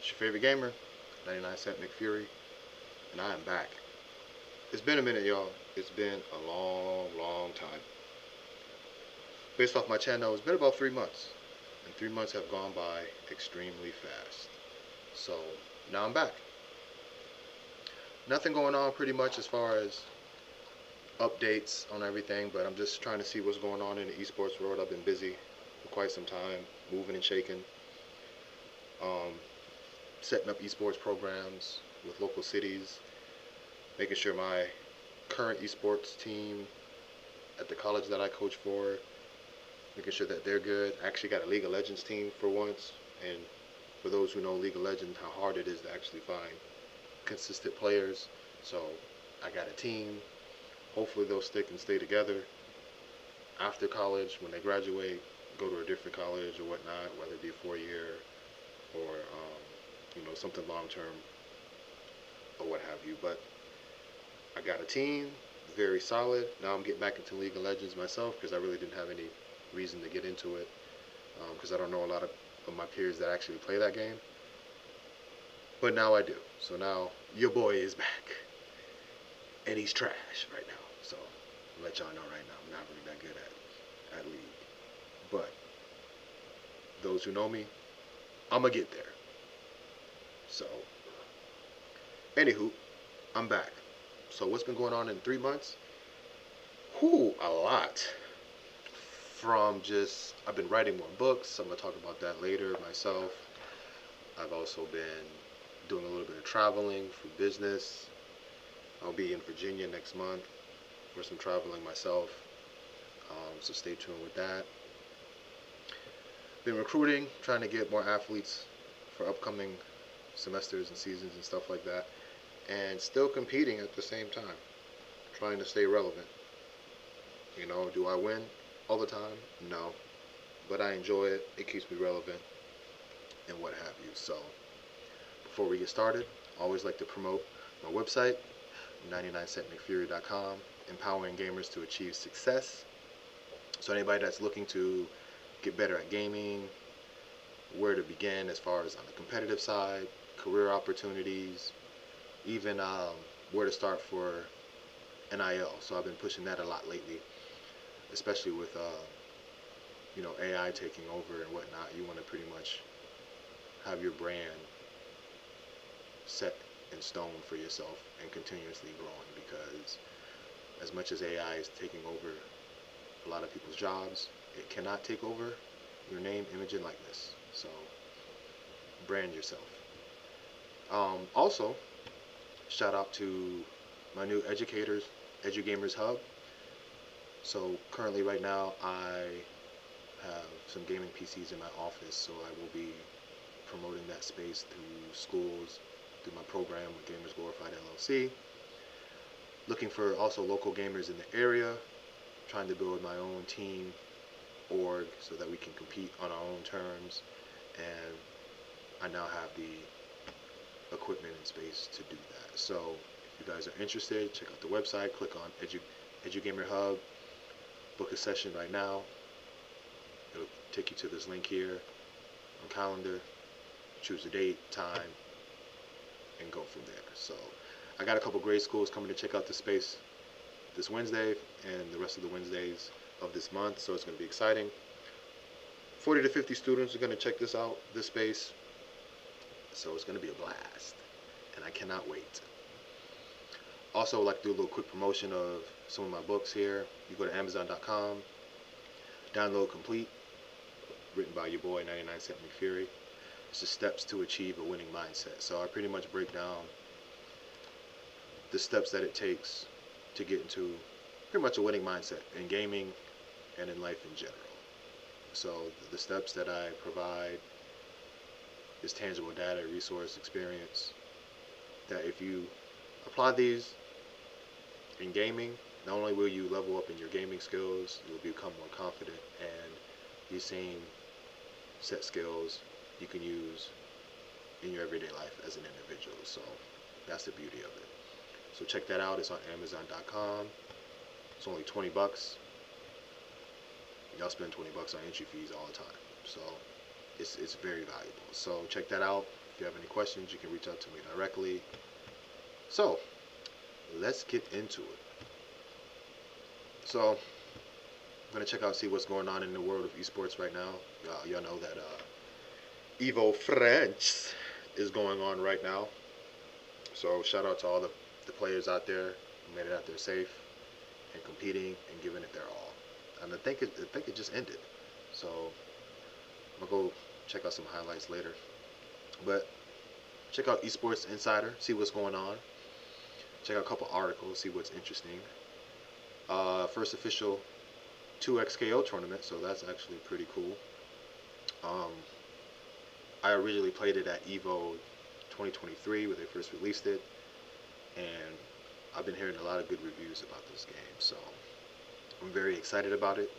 It's your favorite gamer, 99 Cent McFury, and I am back. It's been a minute, y'all. It's been a long, long time. Based off my channel, it's been about 3 months, and 3 months have gone by extremely fast. So now I'm back. Nothing going on pretty much as far as updates on everything, but I'm just trying to see what's going on in the esports world. I've been busy for quite some time, moving and shaking, um, setting up esports programs with local cities, making sure my current esports team at the college that I coach for, making sure that they're good. I actually got a League of Legends team for once, and for those who know League of Legends, how hard it is to actually find consistent players. So I got a team. Hopefully they'll stick and stay together after college when they graduate, go to a different college or whatnot, whether it be a 4 year or something long term or what have you. But I got a team, very solid. Now I'm getting back into League of Legends myself because I really didn't have any reason to get into it because I don't know a lot of my peers that actually play that game. But now I do. So now your boy is back. And he's trash right now. So I'll let y'all know right now I'm not really that good at League. But those who know me, I'm going to get there. So, anywho, I'm back. So what's been going on in 3 months? Whew, a lot. From just, I've been writing more books. I'm going to talk about that later myself. I've also been doing a little bit of traveling for business. I'll be in Virginia next month for some traveling myself. So stay tuned with that. Been recruiting, trying to get more athletes for upcoming semesters and seasons and stuff like that. And still competing at the same time. Trying to stay relevant. Do I win all the time? No. But I enjoy it. It keeps me relevant and what have you. So before we get started, I always like to promote my website, 99centmcfury.com, empowering gamers to achieve success. So anybody that's looking to get better at gaming, where to begin as far as on the competitive side, career opportunities, even where to start for NIL. So I've been pushing that a lot lately, especially with AI taking over and whatnot. You want to pretty much have your brand set in stone for yourself and continuously growing, because as much as AI is taking over a lot of people's jobs, it cannot take over your name, image, and likeness. So brand yourself. Also, shout out to my new educators, EduGamers Hub. So currently right now I have some gaming PCs in my office, so I will be promoting that space through schools, through my program with Gamers Glorified LLC. Looking for also local gamers in the area, trying to build my own team org so that we can compete on our own terms, and I now have the equipment and space to do that. So if you guys are interested, check out the website, click on EduGamer Hub, book a session right now. It'll take you to this link here on calendar, choose a date, time, and go from there. So I got a couple grade schools coming to check out the space this Wednesday and the rest of the Wednesdays of this month, so it's going to be exciting. 40 to 50 students are going to check this out, this space, so it's going to be a blast, and I cannot wait. Also, I'd like to do a little quick promotion of some of my books here. You go to Amazon.com, download Complete, written by your boy 99 Cent McFury. It's the steps to achieve a winning mindset. So I pretty much break down the steps that it takes to get into pretty much a winning mindset in gaming and in life in general. So the steps that I provide is tangible data, resource, experience, that if you apply these in gaming, not only will you level up in your gaming skills, you'll become more confident, and these same set skills you can use in your everyday life as an individual. So that's the beauty of it. So check that out. It's on Amazon.com. It's only 20 bucks. Y'all spend 20 bucks on entry fees all the time. So it's very valuable. So check that out. If you have any questions, you can reach out to me directly. So, let's get into it. So, I'm gonna check out, see what's going on in the world of esports right now. Y'all know that Evo France is going on right now. So, shout out to all the players out there who made it out there safe and competing and giving it their all. And I think it just ended. So, I'm gonna go check out some highlights later. But check out Esports Insider, see what's going on. Check out a couple articles, see what's interesting. First official 2XKO tournament, so that's actually pretty cool. Um, I originally played it at Evo 2023 when they first released it, and I've been hearing a lot of good reviews about this game, so I'm very excited about it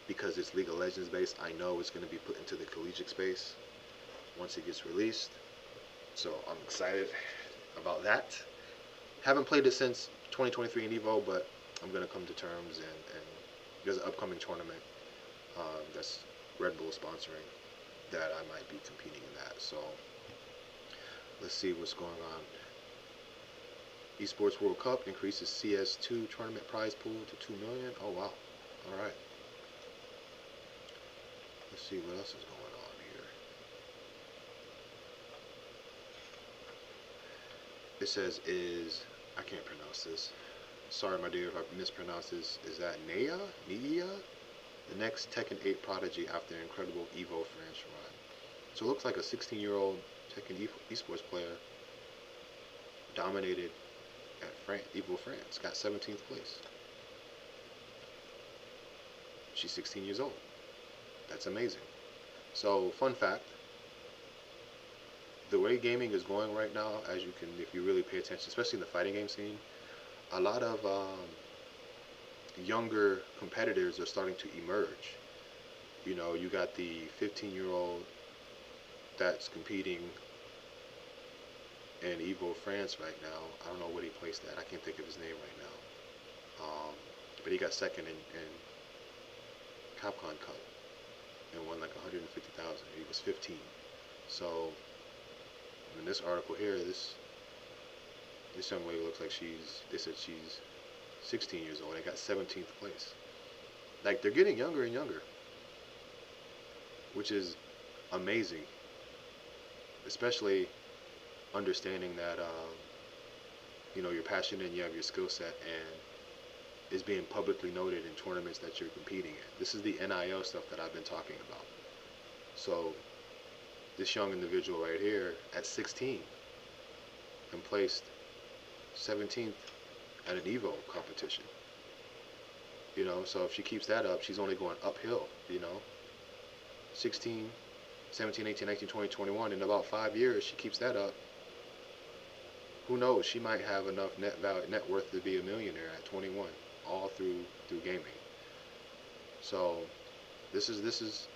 because it's League of Legends based. I know it's going to be put into the collegiate space once it gets released, so I'm excited about that. Haven't played it since 2023 in Evo, but I'm going to come to terms, and there's an upcoming tournament that's Red Bull sponsoring that I might be competing in that. So let's see what's going on. Esports World Cup increases CS2 tournament prize pool to 2 million. Oh wow. All right. Let's see what else is going on here. It says I can't pronounce this. Sorry, my dear, if I mispronounce this. Is that Nea? The next Tekken 8 prodigy after an incredible Evo France run. So it looks like a 16-year-old Tekken esports player dominated at Evo France, got 17th place. She's 16 years old. That's amazing. So, fun fact, the way gaming is going right now, as you can, if you really pay attention, especially in the fighting game scene, a lot of younger competitors are starting to emerge. You know, you got the 15-year-old that's competing in Evo France right now. I don't know what he placed at. I can't think of his name right now. But he got second in Capcom Cup and won like 150,000. He was 15. So in this article here, this young lady looks like they said she's 16 years old. They got 17th place. Like, they're getting younger and younger, which is amazing, especially understanding that you know, you're passionate and you have your skill set and is being publicly noted in tournaments that you're competing in. This is the NIL stuff that I've been talking about. So this young individual right here at 16 and placed 17th at an Evo competition. You know, so if she keeps that up, she's only going uphill, you know. 16, 17, 18, 19, 20, 21, in about 5 years, she keeps that up. Who knows? She might have enough net worth to be a millionaire at 21, all through gaming. So this is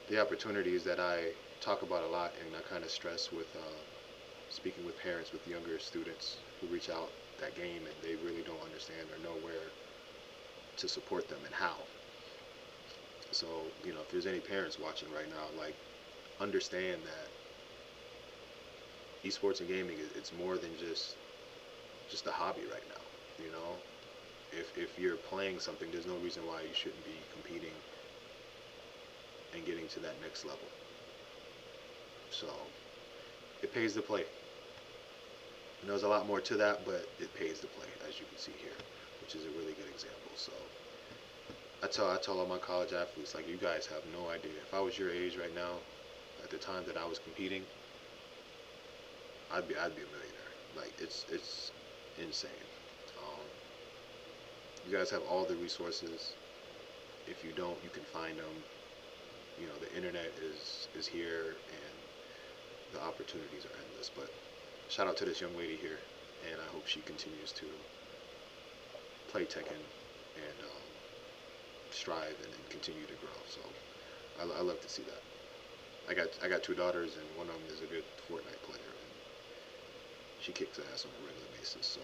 the opportunities that I talk about a lot, and I kind of stress with speaking with parents with younger students who reach out that game and they really don't understand or know where to support them and how. So, you know, if there's any parents watching right now, like, understand that esports and gaming, it's more than just a hobby right now. You know, if you're playing something, there's no reason why you shouldn't be competing and getting to that next level. So it pays to play. And there's a lot more to that, but it pays to play, as you can see here, which is a really good example. So I tell all my college athletes, like, you guys have no idea. If I was your age right now, at the time that I was competing, I'd be a millionaire. Like, it's insane. You guys have all the resources. If you don't, you can find them. You know, the internet is here, and the opportunities are endless. But shout out to this young lady here, and I hope she continues to play Tekken and strive and continue to grow. So I love to see that. I got two daughters, and one of them is a good Fortnite player, and she kicks ass on a regular basis. So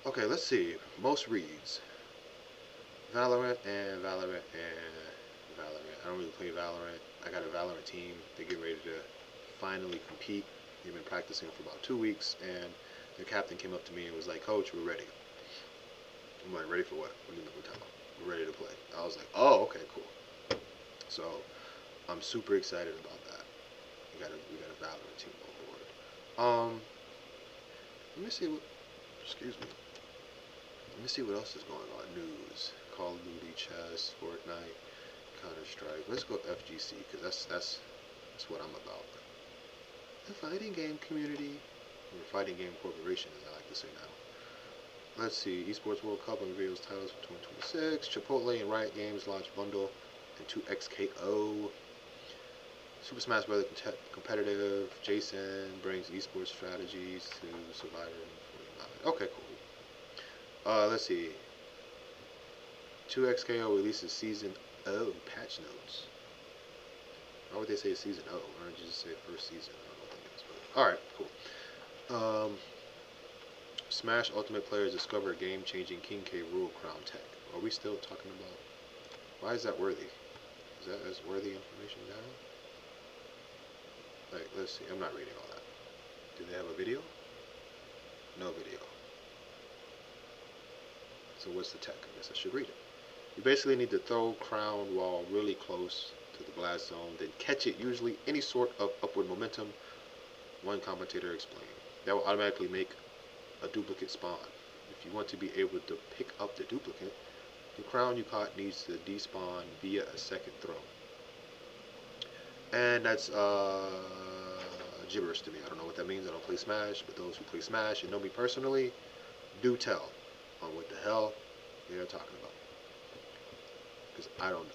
okay, let's see. Most reads. Valorant and Valorant and Valorant. I don't really play Valorant. I got a Valorant team. They get ready to finally compete. They've been practicing for about 2 weeks, and the captain came up to me and was like, "Coach, we're ready." I'm like, "Ready for what? What do you mean we're talking? We're ready to play." I was like, "Oh, okay, cool." So I'm super excited about that. We got a Valorant team on board. Let me see what. Excuse me. Let me see what else is going on. News: Call of Duty, chess, Fortnite, Counter Strike. Let's go FGC because that's what I'm about. The fighting game community, or fighting game corporation, as I like to say now. Let's see. Esports World Cup unveils titles for 2026. Chipotle and Riot Games launch bundle and 2XKO. Super Smash Bros. Competitive. Jason brings esports strategies to Survivor 49. Okay, cool. Let's see. 2XKO releases season O patch notes. Why would they say season O? Why don't you just say first season? I don't know what that means. But all right, cool. Smash Ultimate players discover game-changing King K. Rool crown tech. Are we still talking about? Why is that worthy? Is that as worthy information now? Like, let's see. I'm not reading all that. Do they have a video? No video. So what's the tech? I guess I should read it. You basically need to throw crown while really close to the blast zone, then catch it, usually any sort of upward momentum, one commentator explained. That will automatically make a duplicate spawn. If you want to be able to pick up the duplicate, the crown you caught needs to despawn via a second throw. And that's gibberish to me. I don't know what that means. I don't play Smash, but those who play Smash and know me personally do tell on what the hell they are talking about. Because I don't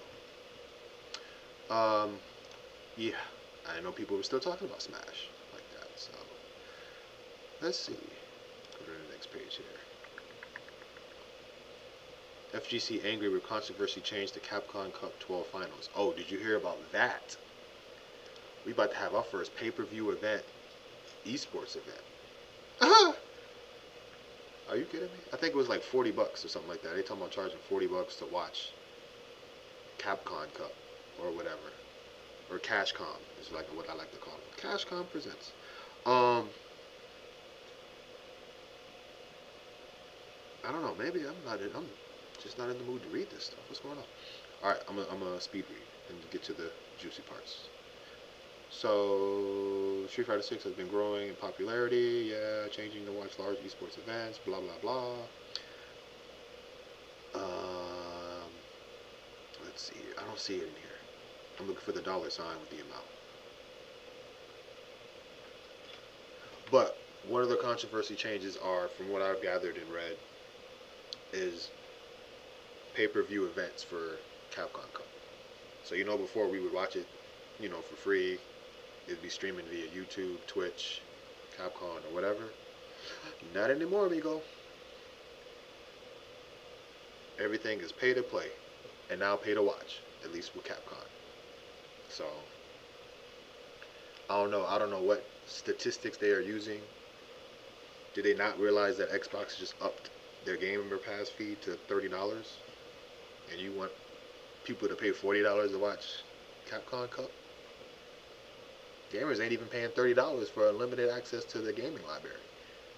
know. Yeah, I know people were still talking about Smash like that. So let's see. Go to the next page here. FGC angry with controversy changed the Capcom Cup 12 finals. Oh, did you hear about that? We about to have our first pay-per-view event, esports event. Are you kidding me? I think it was like $40 or something like that. They talking about charging $40 to watch Capcom Cup or whatever, or CashCom is like what I like to call it. CashCom presents. I don't know. Maybe I'm just not in the mood to read this stuff. What's going on? All right, I'm a speed read and get to the juicy parts. So, Street Fighter 6 has been growing in popularity, yeah, changing to watch large esports events, blah, blah, blah. Let's see, I don't see it in here. I'm looking for the dollar sign with the amount. But one of the controversy changes are, from what I've gathered and read, is pay-per-view events for Capcom Cup. So, before we would watch it, for free. It'd be streaming via YouTube, Twitch, Capcom, or whatever. Not anymore, amigo. Everything is pay to play, and now pay to watch. At least with Capcom. So I don't know what statistics they are using. Did they not realize that Xbox just upped their Gamer Pass fee to $30, and you want people to pay $40 to watch Capcom Cup? Gamers ain't even paying $30 for unlimited access to the gaming library.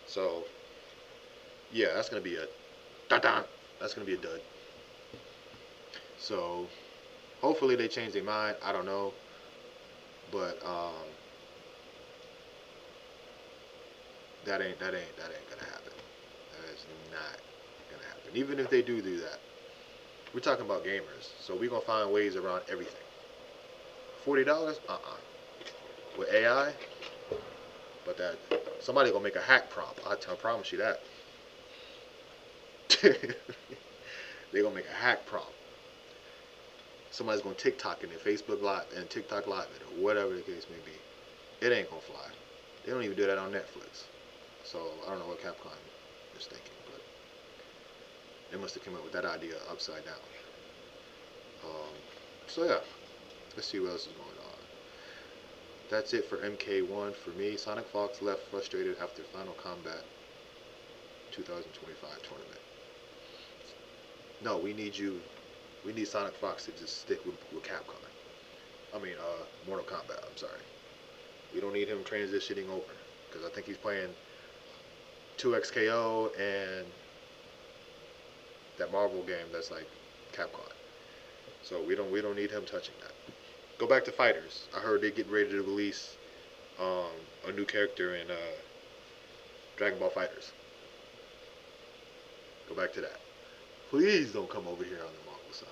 So, yeah, that's gonna be a dun-dun. That's gonna be a dud. So, hopefully they change their mind. I don't know, but that ain't gonna happen. That is not gonna happen. Even if they do that, we're talking about gamers, so we're gonna find ways around everything. $40? With AI, but that somebody gonna make a hack prompt. I promise you that. They gonna make a hack prompt. Somebody's gonna TikTok in their Facebook Live and TikTok Live it or whatever the case may be. It ain't gonna fly. They don't even do that on Netflix. So I don't know what Capcom is thinking, but they must have come up with that idea upside down. So yeah, let's see what else is going on. That's it for MK1 for me. Sonic Fox left frustrated after Final Combat 2025 tournament. No, we need Sonic Fox to just stick with Capcom. Mortal Kombat. I'm sorry. We don't need him transitioning over because I think he's playing 2XKO and that Marvel game that's like Capcom. So we don't need him touching that. Go back to fighters. I heard they're getting ready to release um, a new character in Dragon Ball Fighters. Go back to that. Please don't come over here on the Marvel side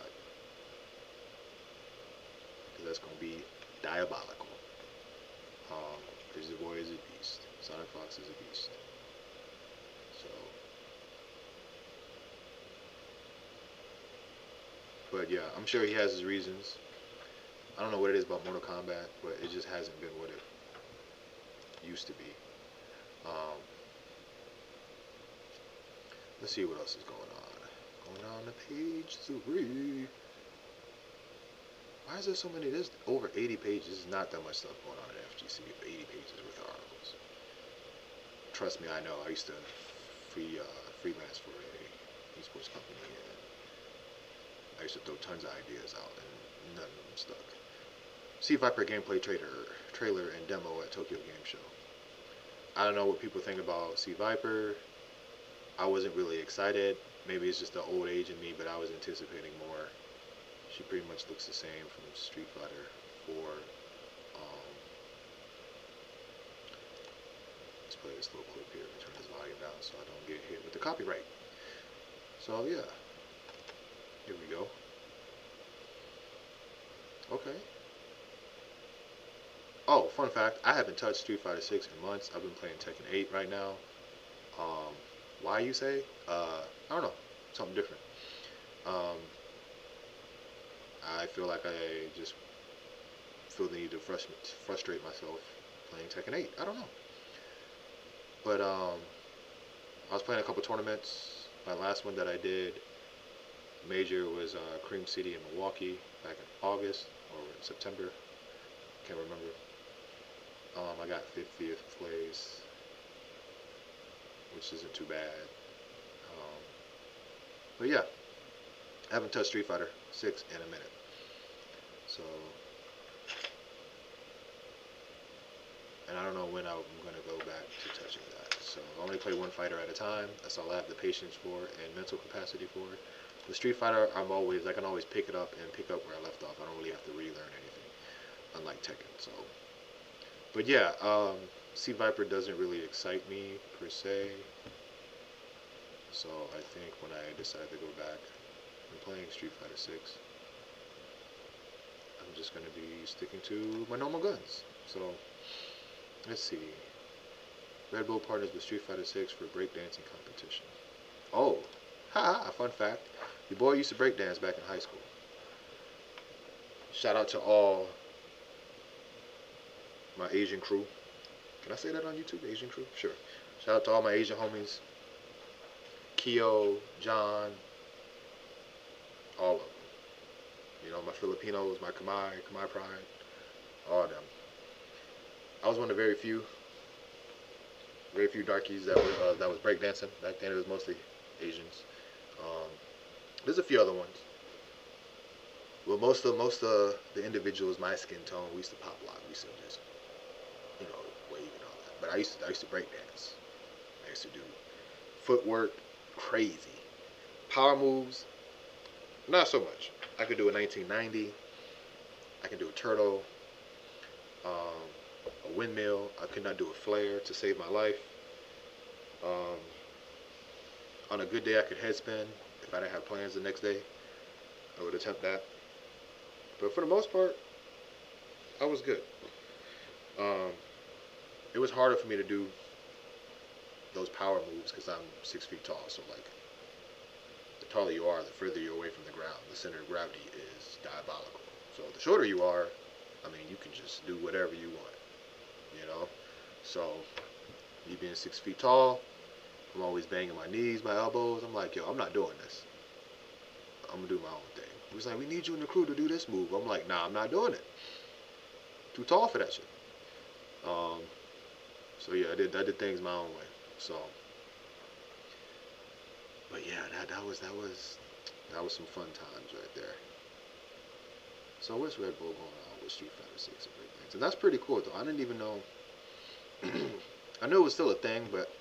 because that's gonna be diabolical. Crazy Boy is a beast. Sonic Fox is a beast. So, but yeah, I'm sure he has his reasons. I don't know what it is about Mortal Kombat, but it just hasn't been what it used to be. Um, let's see what else is going on. Going on to page 3. Why is there so many? There's over 80 pages. There's not that much stuff going on at FGC. 80 pages worth of articles. Trust me, I know. I used to freelance for a esports company, and I used to throw tons of ideas out, and none of them stuck. See Viper gameplay trailer and demo at Tokyo Game Show. I don't know what people think about C Viper. I wasn't really excited. Maybe it's just the old age in me, but I was anticipating more. She pretty much looks the same from Street Fighter 4. Let's play this little clip here. Turn this volume down so I don't get hit with the copyright. So yeah, here we go. Okay. Oh, fun fact, I haven't touched Street Fighter 6 in months. I've been playing Tekken 8 right now. Um, why you say? I don't know, something different. Um, I feel like I just feel the need to frustrate myself playing Tekken 8. I don't know. But I was playing a couple tournaments. My last one that I did major was Cream City in Milwaukee back in August or September. Can't remember. I got 50th place, which isn't too bad. But yeah, I haven't touched Street Fighter 6 in a minute. So, and I don't know when I'm going to go back to touching that. So I only play one fighter at a time. That's all I have the patience for and mental capacity for. The Street Fighter, I can always pick it up and pick up where I left off. I don't really have to relearn anything, unlike Tekken. So, but yeah, C Viper doesn't really excite me per se. So I think when I decide to go back and playing Street Fighter 6, I'm just going to be sticking to my normal guns. So let's see. Red Bull partners with Street Fighter 6 for breakdancing competition. Oh, haha, fun fact. Your boy used to breakdance back in high school. Shout out to all my Asian crew. Can I say that on YouTube? Asian crew? Sure. Shout out to all my Asian homies. Keo, John, all of them. You know, my Filipinos, my Khmer Pride, all of them. I was one of the very few darkies that was breakdancing. Back then it was mostly Asians. There's a few other ones. Well, most of the individuals, my skin tone, we used to pop lock. We used to just, wave and all that. But I used to break dance. I used to do footwork, crazy. Power moves, not so much. I could do a 1990. I can do a turtle, a windmill. I could not do a flare to save my life. On a good day, I could head spin. If I didn't have plans the next day, I would attempt that. But for the most part, I was good. It was harder for me to do those power moves because I'm 6 feet tall. So like, the taller you are, the further you're away from the ground. The center of gravity is diabolical. So the shorter you are, you can just do whatever you want. So me being 6 feet tall, I'm always banging my knees, my elbows. I'm like, yo, I'm not doing this. I'm gonna do my own thing. He was like, we need you in the crew to do this move. I'm like, nah, I'm not doing it. Too tall for that shit. So yeah, I did things my own way. So, but yeah, that was some fun times right there. So what's Red Bull going on with Street Fighter 6 and breakdance, and that's pretty cool though. I didn't even know. I knew it was still a thing, but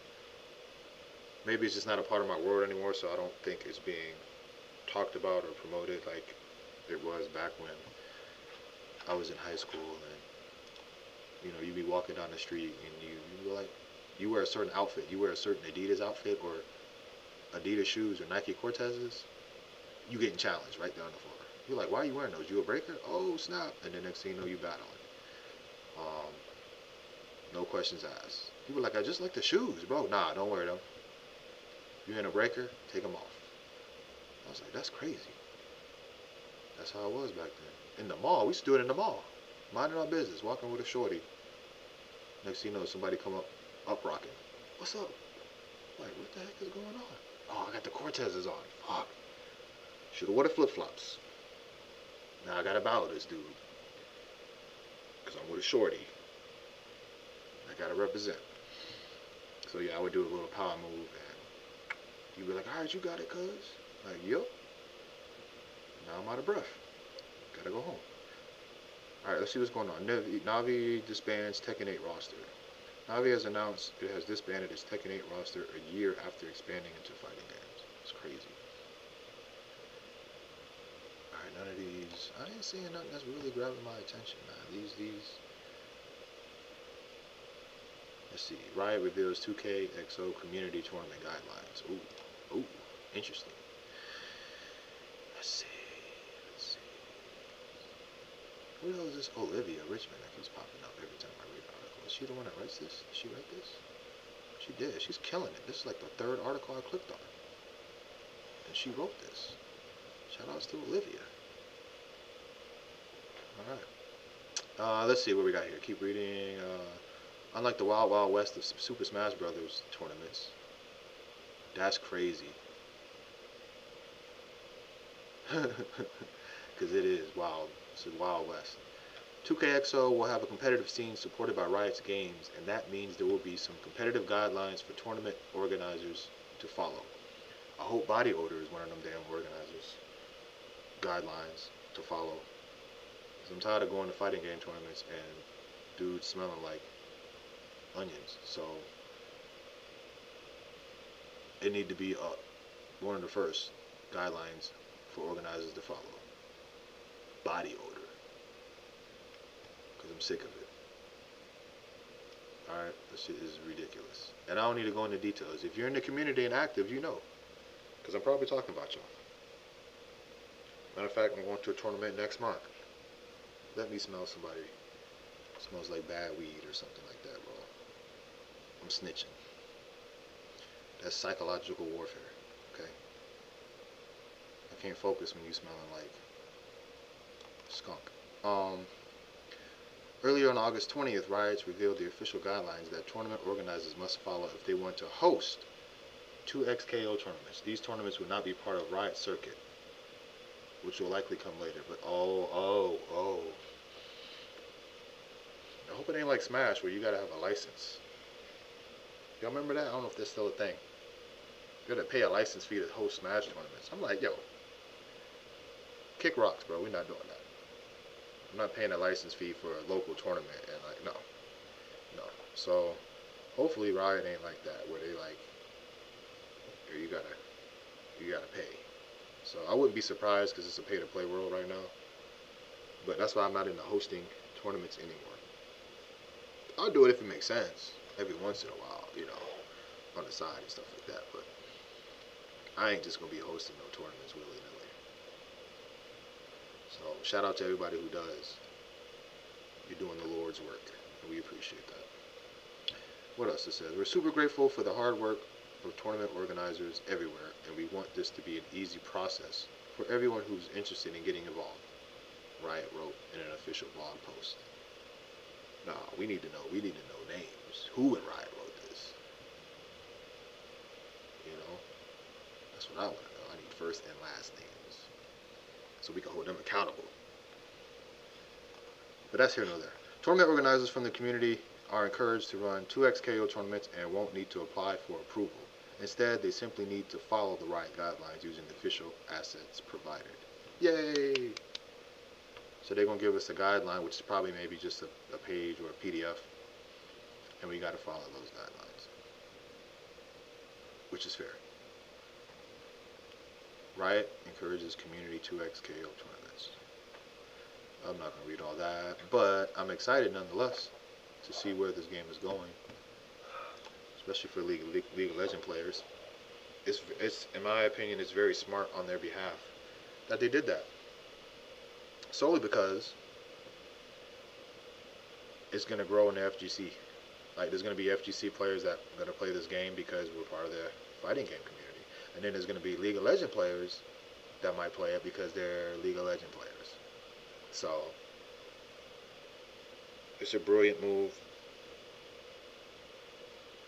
maybe it's just not a part of my world anymore. So I don't think it's being talked about or promoted like it was back when I was in high school. And you'd be walking down the street and you like, you wear a certain outfit, you wear a certain Adidas outfit or Adidas shoes or Nike Cortezes, you getting challenged right there on the floor. You're like, why are you wearing those? You a breaker? Oh snap! And then next thing you know, you battling. Um, no questions asked. People like, I just like the shoes, bro. Nah, don't wear them. You're in a breaker, take them off. I was like, that's crazy. That's how it was back then. In the mall, we used to do it in the mall. Minding our business, walking with a shorty. Next thing you know, somebody come up rocking. What's up? Like, what the heck is going on? Oh, I got the Cortezes on. Fuck. Should've wore the flip-flops. Now I gotta battle this dude. Because I'm with a shorty. I gotta represent. So yeah, I would do a little power move and you'd be like, alright, you got it, cuz. Like, yep. Now I'm out of breath. Gotta go home. Alright, let's see what's going on. Navi disbands Tekken 8 roster. Navi has announced it has disbanded its Tekken 8 roster a year after expanding into fighting games. It's crazy. Alright, none of these. I ain't seeing nothing that's really grabbing my attention, man. These. Let's see. Riot reveals 2K XO community tournament guidelines. Ooh, interesting. Let's see. Who the hell is this Olivia Richmond that keeps popping up every time I read an article? Is she the one that writes this? Did she write this? She did. She's killing it. This is like the third article I clicked on. And she wrote this. Shout outs to Olivia. Alright. Let's see what we got here. Keep reading. Unlike the Wild Wild West of Super Smash Brothers tournaments. That's crazy. Because it is wild. It's the Wild West. 2KXO will have a competitive scene supported by Riot's games, and that means there will be some competitive guidelines for tournament organizers to follow. I hope Body Odor is one of them damn organizers. Guidelines to follow. Because I'm tired of going to fighting game tournaments and dudes smelling like onions. So it need to be one of the first guidelines for organizers to follow. Body odor. Because I'm sick of it. Alright, this shit is ridiculous. And I don't need to go into details. If you're in the community and active, you know. Because I'm probably talking about y'all. Matter of fact, I'm going to a tournament next month. Let me smell somebody. It smells like bad weed or something like that, bro. I'm snitching. That's psychological warfare, okay? I can't focus when you smelling like skunk. Earlier on August 20th, Riot revealed the official guidelines that tournament organizers must follow if they want to host 2 XKO tournaments. These tournaments would not be part of Riot Circuit, which will likely come later. But oh. I hope it ain't like Smash where you gotta have a license. Y'all remember that? I don't know if that's still a thing. You gotta pay a license fee to host Smash tournaments. I'm like, yo, kick rocks, bro. We're not doing that. I'm not paying a license fee for a local tournament and like, no. So hopefully Riot ain't like that where they like, you gotta pay. So I wouldn't be surprised because it's a pay-to-play world right now. But that's why I'm not into hosting tournaments anymore. I'll do it if it makes sense every once in a while, on the side and stuff like that. But I ain't just gonna be hosting no tournaments willy-nilly. So shout out to everybody who does. You're doing the Lord's work, and we appreciate that. What else it says? We're super grateful for the hard work of tournament organizers everywhere, and we want this to be an easy process for everyone who's interested in getting involved. Riot wrote in an official blog post. Nah, we need to know names. Who in Riot wrote this? That's what I want to know. I need first and last names, so we can hold them accountable. But that's here nor there. Tournament organizers from the community are encouraged to run 2 XKO tournaments and won't need to apply for approval. Instead, they simply need to follow the Riot guidelines using the official assets provided. Yay! So they're gonna give us a guideline, which is probably maybe just a page or a PDF, and we got to follow those guidelines, which is fair. Riot encourages community 2x KO tournaments. I'm not gonna read all that, but I'm excited nonetheless to see where this game is going, especially for League of Legends players. It's in my opinion, it's very smart on their behalf that they did that, solely because it's gonna grow in the FGC. Like, there's gonna be FGC players that are gonna play this game because we're part of the fighting game community, and then there's gonna be League of Legends players that might play it because they're League of Legends players. So it's a brilliant move.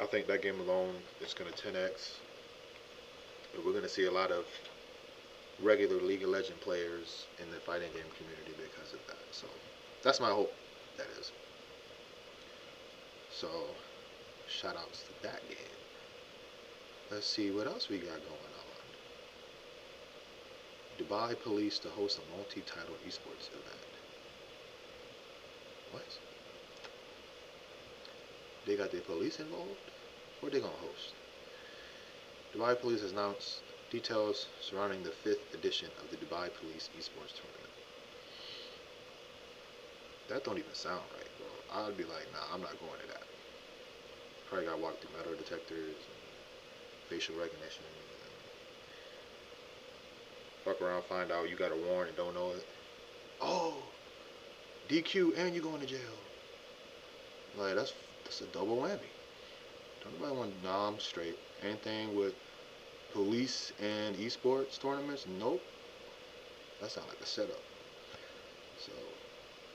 I think that game alone is going to 10x. But we're going to see a lot of regular League of Legends players in the fighting game community because of that. So that's my hope, that is. So shout outs to that game. Let's see what else we got going on. Dubai police to host a multi-title esports event. What? They got the police involved? What are they gonna host? Dubai police has announced details surrounding the 5th edition of the Dubai Police Esports Tournament. That don't even sound right, bro. I'd be like, nah, I'm not going to that. Probably gotta walk through metal detectors and facial recognition. Fuck around, find out you got a warrant and don't know it. Oh, DQ and you going to jail. Like, that's a double whammy. Don't nobody want, nah, I'm straight. Anything with police and esports tournaments, nope. That sounds like a setup. So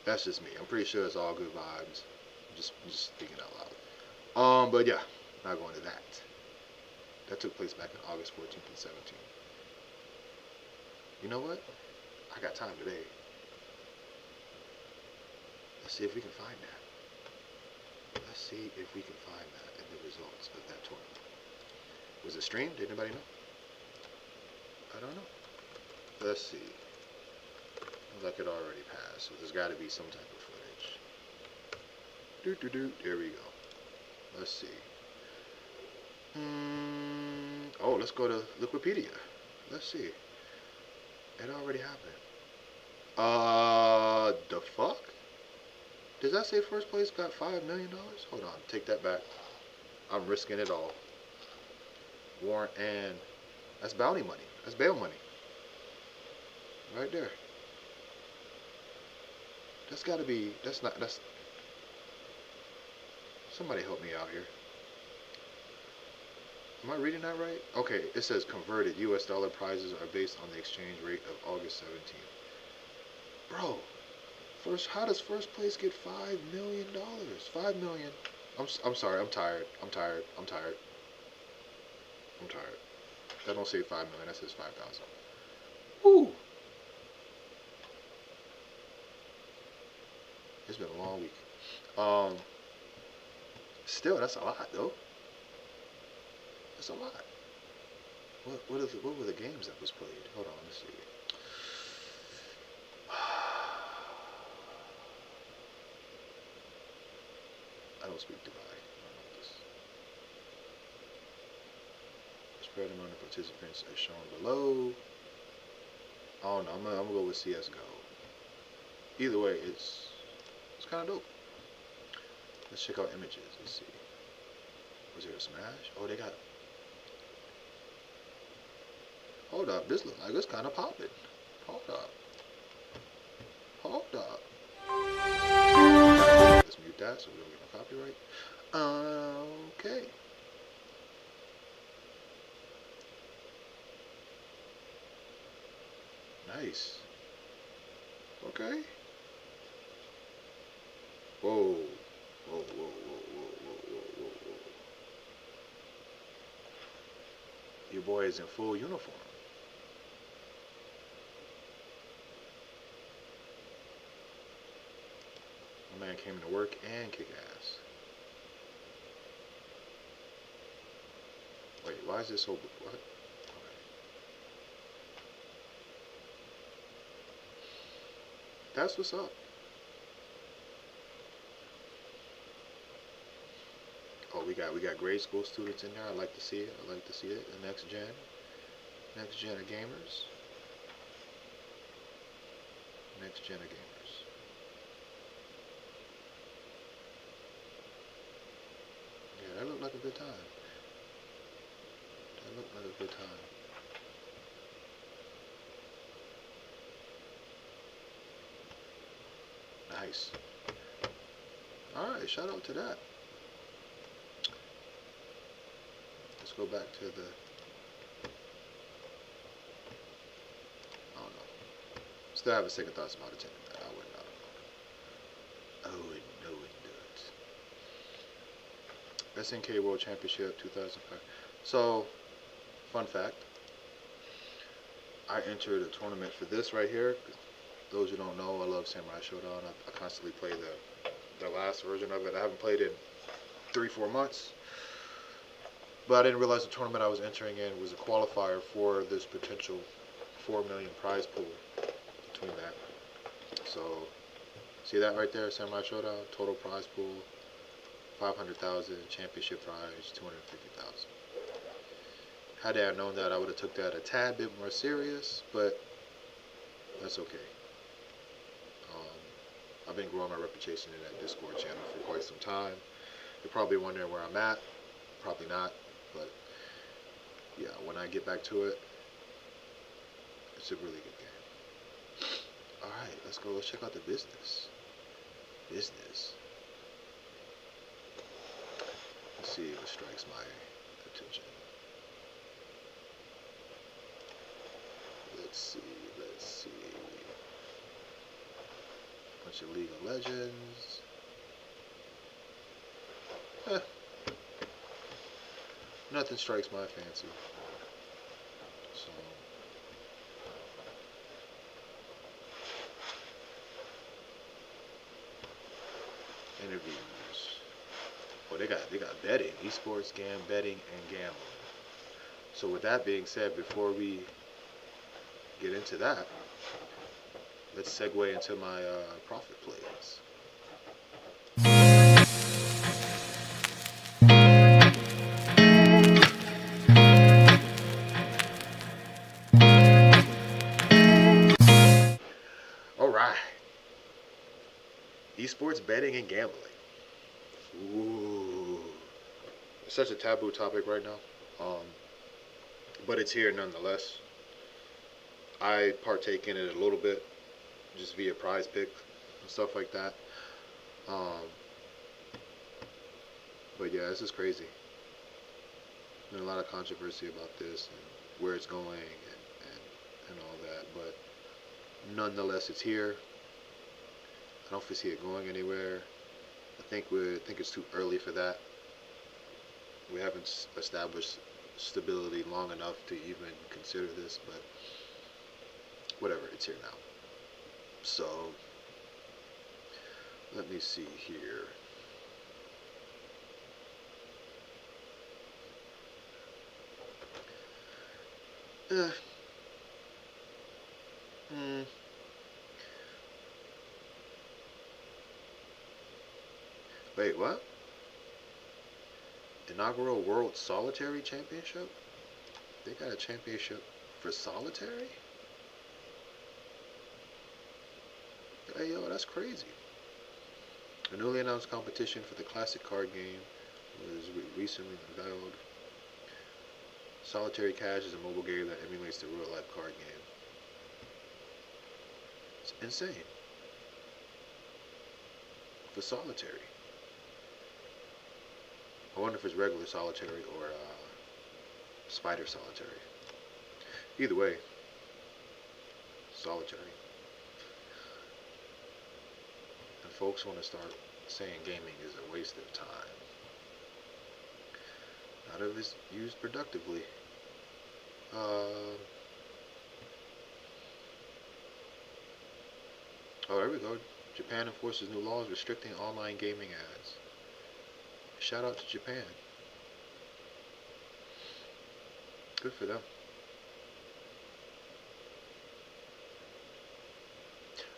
that's just me. I'm pretty sure it's all good vibes. Just speaking out loud. But yeah, not going to that. That took place back in August 14th and 17th. You know what? I got time today. Let's see if we can find that. Let's see if we can find that and the results of that tournament. Was it streamed? Did anybody know? I don't know. Let's see. Looks like it already passed, so there's got to be some type of footage. There we go. Let's see. Oh, let's go to Wikipedia. Let's see. It already happened. The fuck? Does that say first place got $5 million? Hold on, take that back. I'm risking it all. Warrant and that's bounty money. That's bail money. Right there. That's gotta be, that's somebody help me out here. Am I reading that right? Okay, it says converted US dollar prizes are based on the exchange rate of August 17th. Bro, how does first place get $5 million? $5 million. I'm sorry, I'm tired. That don't say 5 million, that says 5,000. Woo! It's been a long week. Still, that's a lot though. That's a lot. What were the games that was played? Hold on, let's see. I don't speak Dubai. I don't know this. Spread among the participants as shown below. I don't know. I'm gonna go with CS:GO. Either way, it's kind of dope. Let's check out images. Let's see. Was there a Smash? Oh, they got. Hold up. This looks like it's kind of popping. Hold up. Let's mute that so we don't get no copyright. Okay. Nice. Okay. Whoa. Your boy is in full uniform. My man came to work and kick ass. Wait, why is this so... What? Okay. That's what's up. Oh, we got grade school students in there. I like to see it. I like to see it. The next gen of gamers, next gen of gamers. Yeah, that looked like a good time. That looked like a good time. Nice. All right, shout out to that. Let's go back to the. I don't know. Still have a second thoughts about attending that. I wouldn't. I don't know. I wouldn't do it. SNK World Championship 2005. So, fun fact. I entered a tournament for this right here. Those who don't know, I love Samurai Showdown. I constantly play the last version of it. I haven't played it in 3-4 months. But I didn't realize the tournament I was entering in was a qualifier for this potential 4 million prize pool between that. So, see that right there, Samurai Showdown, total prize pool, 500,000, championship prize, 250,000. Had I known that, I would have took that a tad bit more serious, but that's okay. I've been growing my reputation in that Discord channel for quite some time. You're probably wondering where I'm at. Probably not, but yeah, when I get back to it, it's a really good game. Alright, let's go. Let's check out the business. Business. Let's see what strikes my attention. Let's see. Bunch of League of Legends. Nothing strikes my fancy. So interviews. Well, they got betting, esports, betting, and gambling. So with that being said, before we get into that, let's segue into my profit plays. All right, esports, betting, and gambling. Ooh, it's such a taboo topic right now, but it's here nonetheless. I partake in it a little bit, just via prize pick and stuff like that. Um, but yeah, this is crazy. There's a lot of controversy about this and where it's going and all that. But nonetheless, it's here. I don't foresee it going anywhere. I think it's too early for that. We haven't established stability long enough to even consider this, but whatever, it's here now. So let me see here. Wait, what? Inaugural World Solitary Championship? They got a championship for solitary? Hey, yo, that's crazy. A newly announced competition for the classic card game was recently unveiled. Solitary Cash is a mobile game that emulates the real-life card game. It's insane. For solitary. I wonder if it's regular solitary or spider solitary. Either way, solitary. And folks want to start saying gaming is a waste of time. Not if it's used productively. Oh, there we go. Japan enforces new laws restricting online gaming ads. Shout out to Japan. Good for them.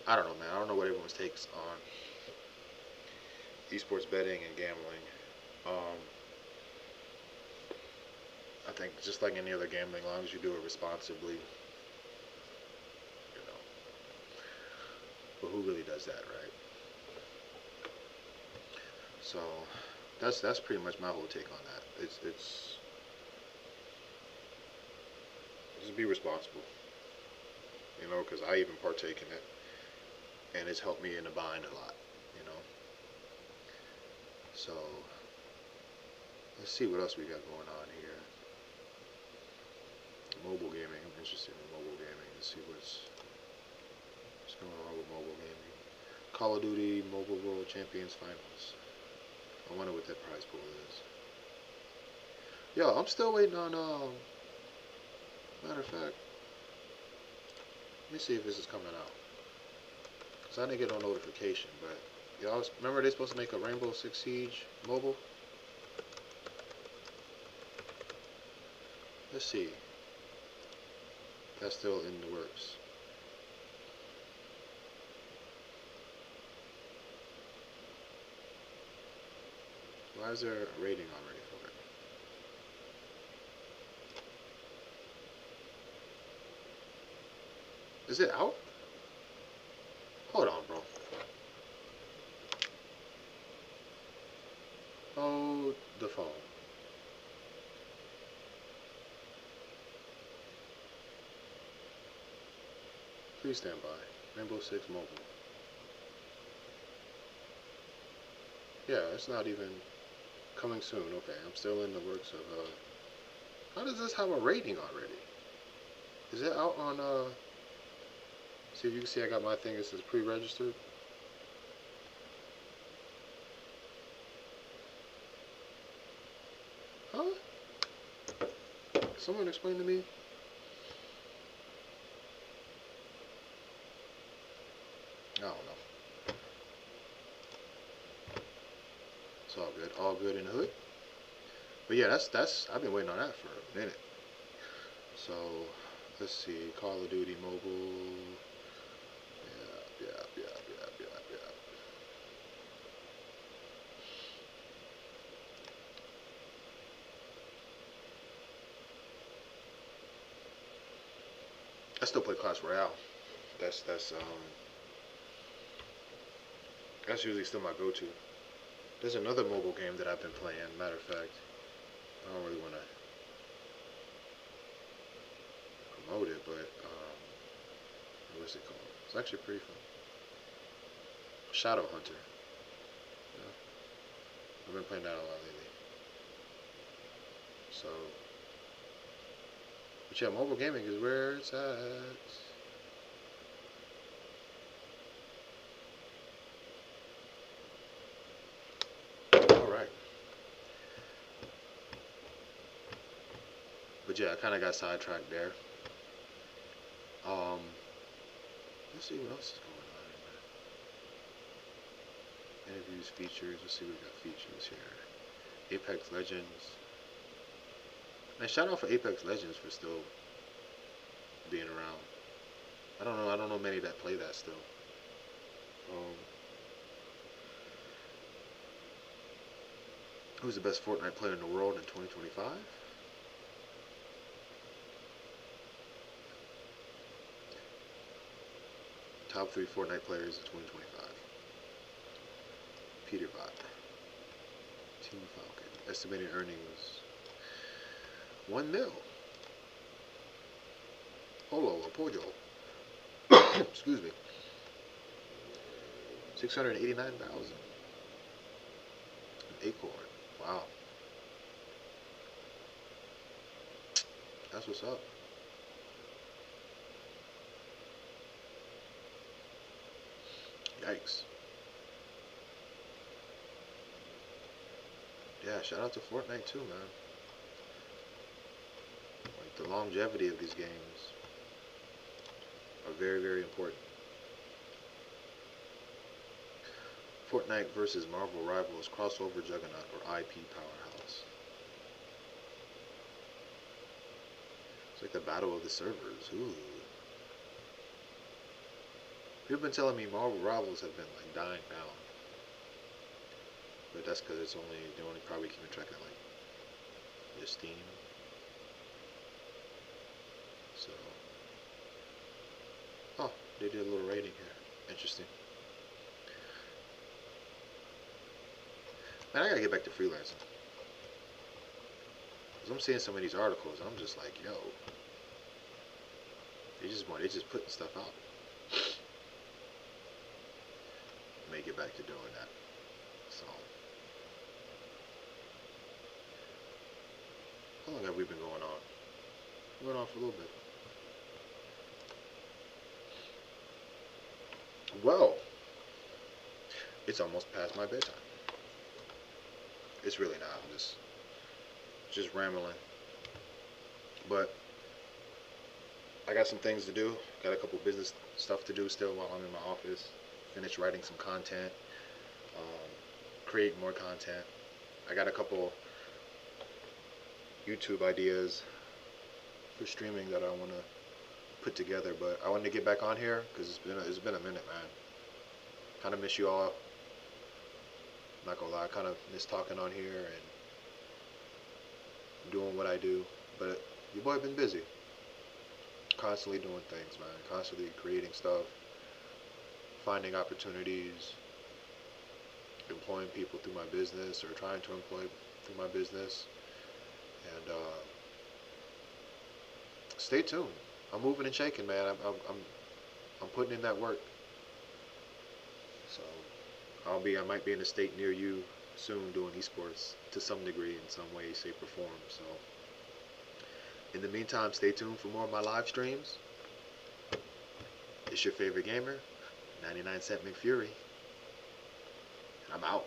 I don't know, man. I don't know what everyone's takes on esports betting and gambling. Um, I think just like any other gambling, as long as you do it responsibly, you know. But who really does that, right? So that's pretty much my whole take on that. It's just be responsible, you know, because I even partake in it, and it's helped me in the bind a lot, you know. So let's see what else we got going on here. Mobile gaming. I'm interested in mobile gaming. Let's see what's going on with mobile gaming. Call of Duty Mobile World Champions Finals. I wonder what that prize pool is. Yo, I'm still waiting on. Matter of fact, let me see if this is coming out. Cause I didn't get no notification, but y'all remember they supposed to make a Rainbow Six Siege mobile? Let's see. That's still in the works. Why is there a rating already for it? Is it out? Hold on, bro. Oh, the phone. Please stand by. Rainbow Six Mobile. Yeah, it's not even coming soon. Okay, I'm still in the works of, how does this have a rating already? Is it out on, see if you can see I got my thing, it says pre-registered. Huh? Someone explain to me? I don't know. It's all good. All good in the hood. But yeah, that's I've been waiting on that for a minute. So let's see, Call of Duty Mobile. Yeah. I still play Clash Royale. That's usually still my go-to. There's another mobile game that I've been playing. Matter of fact, I don't really want to promote it, but what's it called? It's actually pretty fun. Shadow Hunter. Yeah, I've been playing that a lot lately. So, but yeah, mobile gaming is where it's at. All right. But yeah, I kind of got sidetracked there. Um, let's see what else is going on here. Interviews, features. Let's see what we got features here. Apex Legends. Man, shout out for Apex Legends for still being around. I don't know many that play that still. Um, who's the best Fortnite player in the world in 2025? Top 3 Fortnite players in 2025. Peterbot. Team Falcon. Estimated earnings 1 mil. Polo or Pollo. Excuse me. 689,000. Acorn. Wow. That's what's up. Yikes. Yeah, shout out to Fortnite too, man. Like the longevity of these games are very, very important. Fortnite versus Marvel Rivals crossover juggernaut or IP powerhouse. It's like the battle of the servers. Ooh. People been telling me Marvel Rivals have been like dying down, but that's because they're only probably keeping track of like your Steam. So, oh, they did a little rating here. Interesting. Man, I gotta get back to freelancing. Cause I'm seeing some of these articles, I'm just like, yo, they just putting stuff out. May get back to doing that. So, how long have we been going on? We're going on for a little bit. Well, it's almost past my bedtime. It's really not. I'm just rambling. But I got some things to do. Got a couple business stuff to do still while I'm in my office. Finish writing some content. Um, create more content. I got a couple YouTube ideas for streaming that I want to put together, but I wanted to get back on here because it's been a minute, man. Kind of miss you all. Not gonna lie, I kind of miss talking on here and doing what I do. But your boy been busy, constantly doing things, man. Constantly creating stuff, finding opportunities, employing people through my business or trying to employ through my business. And stay tuned. I'm moving and shaking, man. I'm putting in that work. So I might be in a state near you soon doing esports to some degree in some way, shape, or form. So in the meantime, stay tuned for more of my live streams. It's your favorite gamer, 99 Cent McFury. I'm out.